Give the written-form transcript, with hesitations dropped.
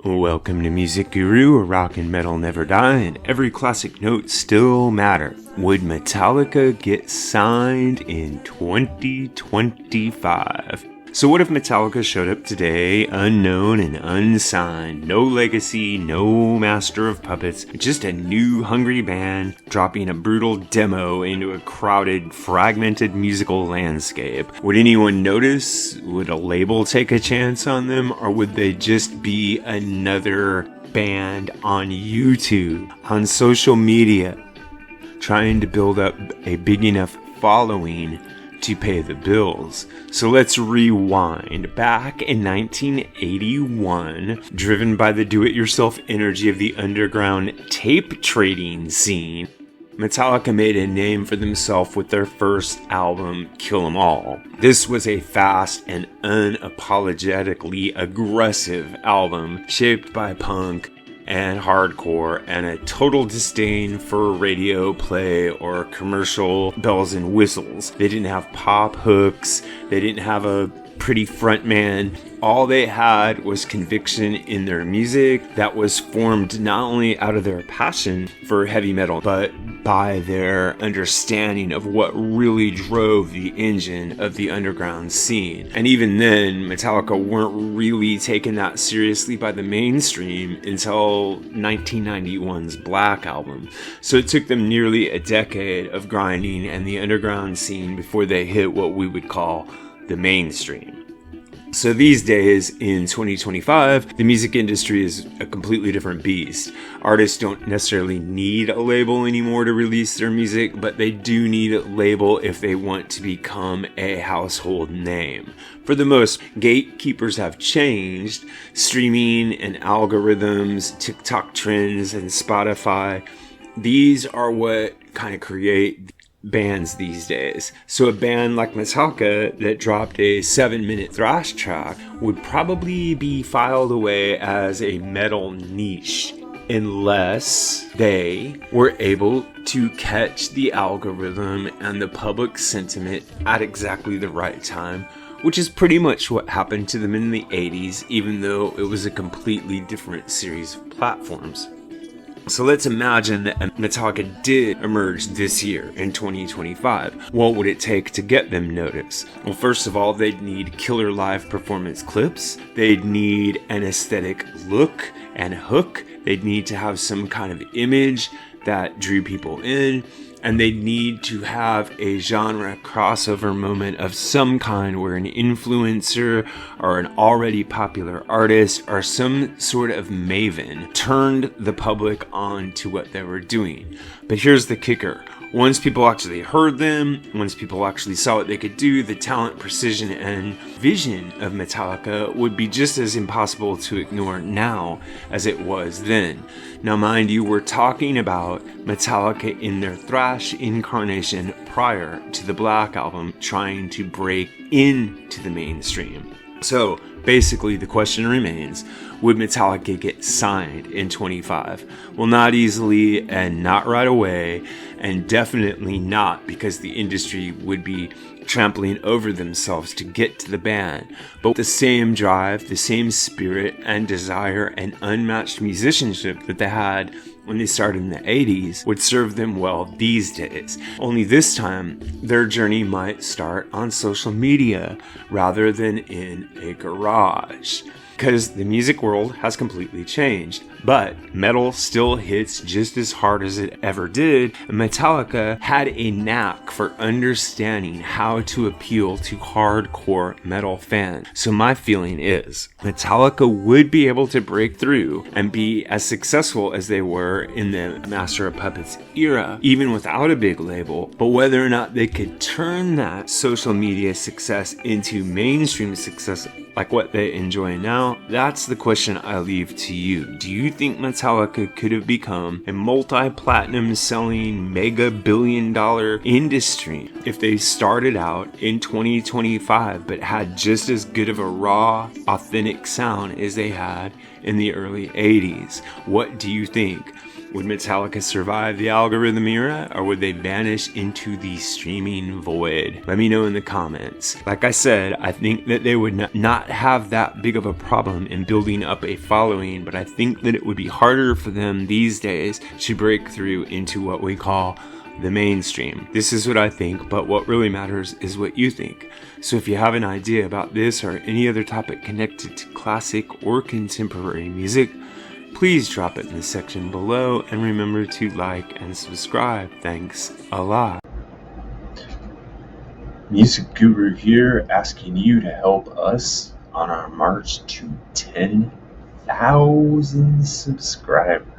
Welcome to MusicGuru, where rock and metal never die and every classic note still matter. Would Metallica get signed in 2025? So what if Metallica showed up today, unknown and unsigned, no legacy, no master of puppets, just a new hungry band dropping a brutal demo into a crowded, fragmented musical landscape? Would anyone notice? Would a label take a chance on them? Or would they just be another band on YouTube, on social media, trying to build up a big enough following to pay the bills? So let's rewind. Back in 1981, driven by the do-it-yourself energy of the underground tape trading scene, Metallica made a name for themselves with their first album, Kill 'Em All. This was a fast and unapologetically aggressive album shaped by punk and hardcore and a total disdain for radio play or commercial bells and whistles. They didn't have pop hooks. They didn't have a pretty frontman. All they had was conviction in their music that was formed not only out of their passion for heavy metal, but by their understanding of what really drove the engine of the underground scene. And even then, Metallica weren't really taken that seriously by the mainstream until 1991's Black Album. So it took them nearly a decade of grinding and the underground scene before they hit what we would call the mainstream. So these days, in 2025, the music industry is a completely different beast. Artists don't necessarily need a label anymore to release their music, but they do need a label if they want to become a household name. For the most, gatekeepers have changed. Streaming and algorithms, TikTok trends, and Spotify, these are what kind of create bands these days. So a band like Metallica that dropped a 7-minute thrash track would probably be filed away as a metal niche unless they were able to catch the algorithm and the public sentiment at exactly the right time, which is pretty much what happened to them in the 80s, even though it was a completely different series of platforms. So let's imagine that Metallica did emerge this year in 2025. What would it take to get them noticed? Well, first of all, they'd need killer live performance clips. They'd need an aesthetic look and hook. They'd need to have some kind of image that drew people in. And they need to have a genre crossover moment of some kind where an influencer or an already popular artist or some sort of maven turned the public on to what they were doing. But here's the kicker. Once people actually heard them, once people actually saw what they could do, the talent, precision, and vision of Metallica would be just as impossible to ignore now as it was then. Now, mind you, we're talking about Metallica in their thrash incarnation prior to the Black Album trying to break into the mainstream. So, basically, the question remains, would Metallica get signed in 25? Well, not easily and not right away, and definitely not because the industry would be trampling over themselves to get to the band. But the same drive, the same spirit and desire and unmatched musicianship that they had when they started in the 80s would serve them well these days. Only this time, their journey might start on social media rather than in a garage. Because the music world has completely changed. But metal still hits just as hard as it ever did, and Metallica had a knack for understanding how to appeal to hardcore metal fans. So my feeling is, Metallica would be able to break through and be as successful as they were in the Master of Puppets era, even without a big label. But whether or not they could turn that social media success into mainstream success like what they enjoy now, that's the question I leave to you. Do you think Metallica could have become a multi-platinum selling mega billion-dollar industry if they started out in 2025 but had just as good of a raw, authentic sound as they had in the early 80s. What do you think? Would Metallica survive the algorithm era, or would they vanish into the streaming void? Let me know in the comments. Like I said, I think that they would not have that big of a problem in building up a following, but I think that it would be harder for them these days to break through into what we call the mainstream. This is what I think, but what really matters is what you think. So if you have an idea about this or any other topic connected to classic or contemporary music, please drop it in the section below, and remember to like and subscribe. Thanks a lot. MusicGuru here, asking you to help us on our march to 10,000 subscribers.